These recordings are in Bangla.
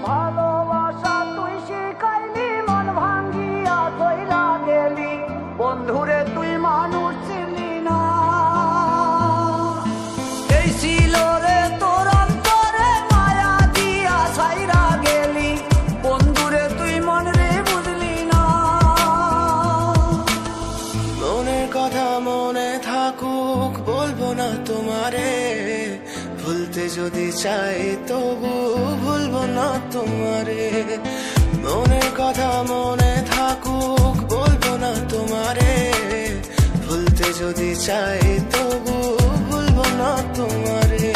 ভালোবাসা তুই শিখাইলি, মন ভাঙ্গিয়া কইলা গেলি, বন্ধুরে তুই মানুষ চিনলি না। এই ছিল রে তোর অন্তরে মায়া দিয়া ছাইরা গেলি, বন্ধুরে তুই মন রে বুঝলি না। মনের কথা মনে থাকুক বলবো না তোমারে, ভুলতে যদি চাই তবু ভুলবো না তোমারে। মনের কথা মনে থাকুক বলবো না তোমারে, ভুলতে যদি চাই তবু ভুলবো না তোমারে।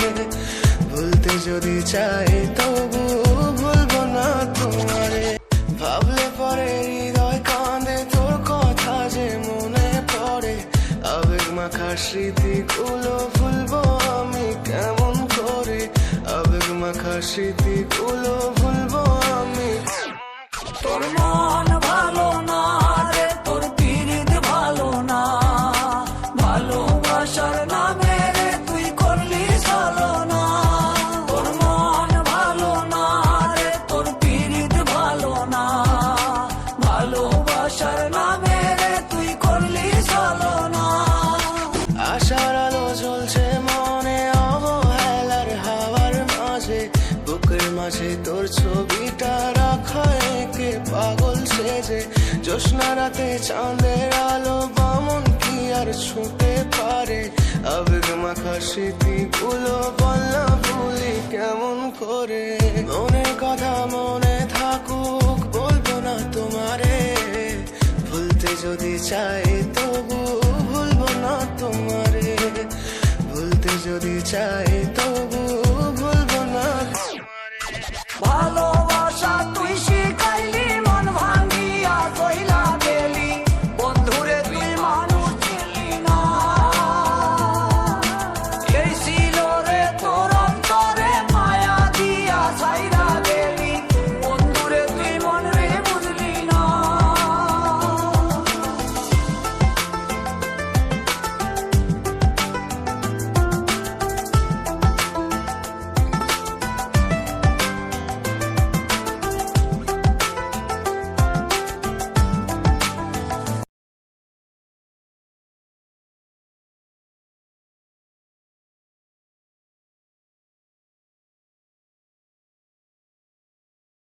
ভুলতে যদি চাই তবু ভুলবো না তোমারে। ভাবলে পরে হৃদয় কাঁদে তোর কথা যে মনে পড়ে, আবেগ মাখা স্মৃতিগুলো ভুলবো আমি কেমন করে। আবেগ মাখা স্মৃতিগুলো ভুলবো আমি। তোর মন ভালো না রে, তোর পীড়িত ভালো না, ভালোবাসার নামে রে তুই করলি ছলনা। তোর মন ভালো না রে, তোর পীড়িত ভালো না, ভালোবাসার নামে রে তুই করলি ছলনা। আশার আলো জ্বলছে মনে অবহেলার হাওয়ার মাঝে, বুকের মাঝে তোর ছবিটা রাখা একে পাগল সেজে। জ্যোৎস্না রাতে চাঁদের আলো বামন কি আর ছুঁতে পারে। আবেগ মাখা স্মৃতিগুলো বলনা ভুলি কেমন করে। মনের কথা মনে থাকুক বলবো না তোমারে, ভুলতে যদি চাই তবু ভুলবো না তোমারে। ভুলতে যদি চাই তবু